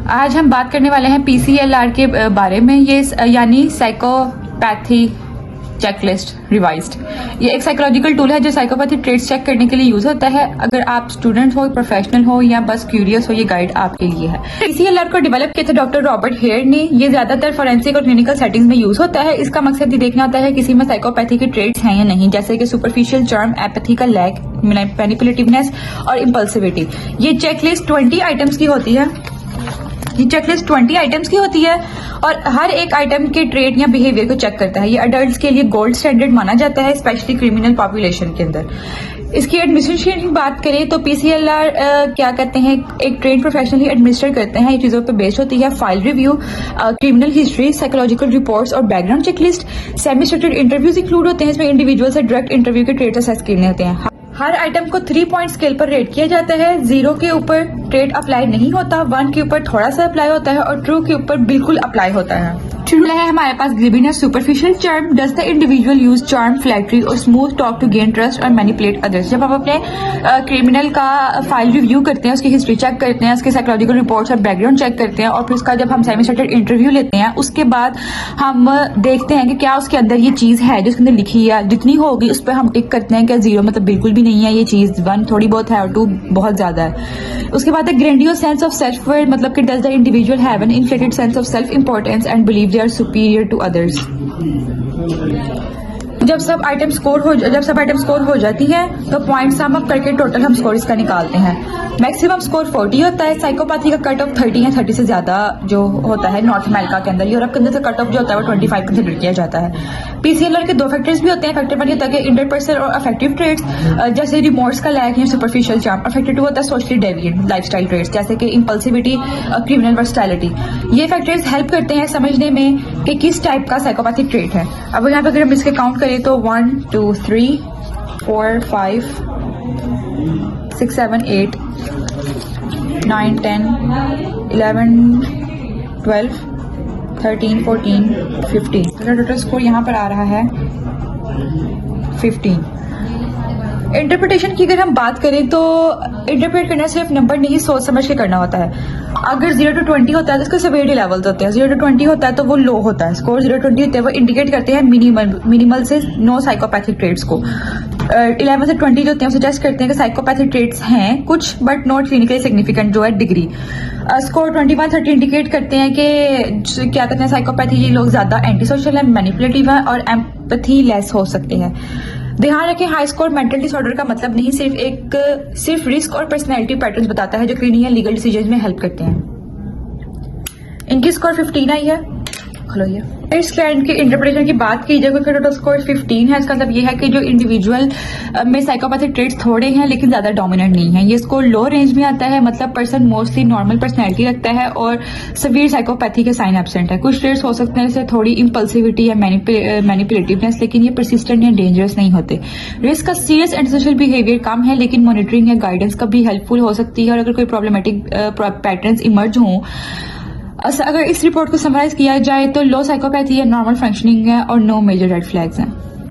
आज हम बात करने वाले हैं पीसीएलआर के बारे में। ये यानी साइकोपैथी चेकलिस्ट रिवाइज्ड। ये एक साइकोलॉजिकल टूल है जो साइकोपैथी ट्रेट्स चेक करने के लिए यूज होता है। अगर आप स्टूडेंट हो, प्रोफेशनल हो या बस क्यूरियस हो, ये गाइड आपके लिए है। पीसीएलआर को डेवलप किया था डॉक्टर रॉबर्ट हेयर ने। ये ज्यादातर फॉरेंसिक और क्लिनिकल सेटिंग्स में यूज होता है। इसका मकसद ये देखना होता है किसी में साइकोपैथी के ट्रेट्स हैं या नहीं, जैसे कि सुपरफिशियल चार्म, एपैथी का लैक, मैनिपुलेटिवनेस और इम्पल्सिविटी। ये चेकलिस्ट 20 आइटम्स की होती है। ये चेकलिस्ट 20 आइटम्स की होती है और हर एक आइटम के ट्रेट या बिहेवियर को चेक करता है। ये अडल्ट्स के लिए गोल्ड स्टैंडर्ड माना जाता है, स्पेशली क्रिमिनल पॉपुलेशन के अंदर। इसकी एडमिनिस्ट्रेशन की बात करें तो पीसीएलआर क्या कहते हैं, एक ट्रेन प्रोफेशनल ही एडमिनिस्टर करते हैं। ये चीजों पे बेस्ड होती है। File review, criminal history, psychological reports और background checklist. Semi structured interviews include होते हैं। इसमें इंडिविजुअल से डायरेक्ट इंटरव्यू के ट्रेट असेस करने होते हैं। हर आइटम को 3 पॉइंट स्केल पर रेट किया जाता है। 0 के ऊपर ट्रेट अप्लाई नहीं होता, 1 के ऊपर थोड़ा सा अप्लाई होता है और 2 के ऊपर बिल्कुल अप्लाई होता है। चुनला है हमारे पास glibness superficial charm. Does the individual use charm, flattery और smooth talk to gain trust और मैनिपुलेट अदर्स। जब आप अपने क्रिमिनल का फाइल रिव्यू करते हैं, उसकी हिस्ट्री चेक करते हैं, उसके साइकोलॉजिकल रिपोर्ट्स और बैकग्राउंड चेक करते हैं और फिर उसका जब हम सेमी स्ट्रक्चर्ड इंटरव्यू लेते हैं, उसके बाद हम देखते हैं कि क्या उसके अंदर ये चीज है जो उसके अंदर लिखी है। जितनी होगी उस पर हम टिक करते हैं कि 0 मतलब बिल्कुल भी नहीं है ये चीज, 1 थोड़ी बहुत है और 2 बहुत ज्यादा है। उसके बाद grandiose sense of self worth, मतलब कि does the individual have an inflated sense of self importance and believe they are superior to others. जब सब आइटम स्कोर हो जाती है तो पॉइंट सम अप करके टोटल हम स्कोर इसका निकालते हैं। मैक्सिमम स्कोर 40 होता है। साइकोपैथी का कट ऑफ 30 है, 30 से ज्यादा जो होता है नॉर्थ अमेरिका के अंदर। यूरोप के अंदर से कट ऑफ जो होता है वो 25 कंसिडर किया जाता है। पीसीएलआर के 2 फैक्टर्स भी होते हैं। फैक्टर 1 होता है कि इंटरपर्सनल और अफेक्टिव ट्रेट्स, जैसे रिमोर्स का लैक या सुपरफिशियल चार्म। और फैक्टर 2 होता है सोशली डेविएंट लाइफस्टाइल ट्रेट्स, जैसे कि इम्पल्सिविटी, क्रिमिनल वर्सटैलिटी। ये फैक्टर्स हेल्प करते हैं समझने में कि किस टाइप का साइकोपैथिक ट्रेट है। अब यहाँ पे अगर हम इसके काउंट करें तो 1 2 3 4 5 6 7 8 9 10 11 12 13 14 15। टोटल स्कोर यहाँ पर आ रहा है 15। इंटरप्रिटेशन की अगर हम बात करें तो इंटरप्रेट करना सिर्फ नंबर नहीं, सोच समझ के करना होता है। अगर 0 to 20 होता है तो उसके सेवेरिटी लेवल्स होते हैं। 0 to 20 होता है तो वो लो होता है। स्कोर 0 to 20 होते हैं वो इंडिकेट करते हैं मिनिमल से नो साइकोपैथिक ट्रेट्स को। 11 से 20 जो होते हैं सजेस्ट करते हैं कि साइकोपैथिक ट्रेट्स हैं कुछ, बट नॉट क्लिनिकली सिग्निफिकेंट, जो है डिग्री। स्कोर 21-30 इंडिकेट करते हैं कि क्या कहते हैं साइकोपैथी ये लोग ज्यादा एंटी सोशल है, मैनिपुलेटिव है और एम्पैथी लेस हो सकते हैं। ध्यान रखें, हाई स्कोर मेंटल डिसऑर्डर का मतलब नहीं, सिर्फ रिस्क और पर्सनैलिटी पैटर्न्स बताता है जो क्लिनिकल लीगल डिसीजन में हेल्प करते हैं। इनकी स्कोर 15 आई है। खोलो ये इस क्लाइंट की इंटरप्रिटेशन की बात की जाए तो टोटल स्कोर 15 है। इसका मतलब ये है कि जो इंडिविजुअल में साइकोपैथिक ट्रेट्स थोड़े हैं लेकिन ज्यादा डोमिनेंट नहीं है। ये स्कोर लो रेंज में आता है, मतलब पर्सन मोस्टली नॉर्मल पर्सनैलिटी रखता है और सीवियर साइकोपैथी के साइन एब्सेंट है। कुछ ट्रेट्स हो सकते हैं जैसे थोड़ी इम्पल्सिविटी या मैनिपुलेटिवनेस, लेकिन ये परसिस्टेंट या डेंजरस नहीं होते। रिस्क का सीरियस एंड सोशल बिहेवियर कम है, लेकिन मॉनिटरिंग या गाइडेंस का भी हेल्पफुल हो सकती है। और अगर कोई प्रॉब्लमेटिक पैटर्न्स इमर्ज हों, अगर इस रिपोर्ट को समराइज किया जाए तो लो साइकोपैथी है, नॉर्मल फंक्शनिंग है और नो मेजर रेड फ्लैग्स हैं।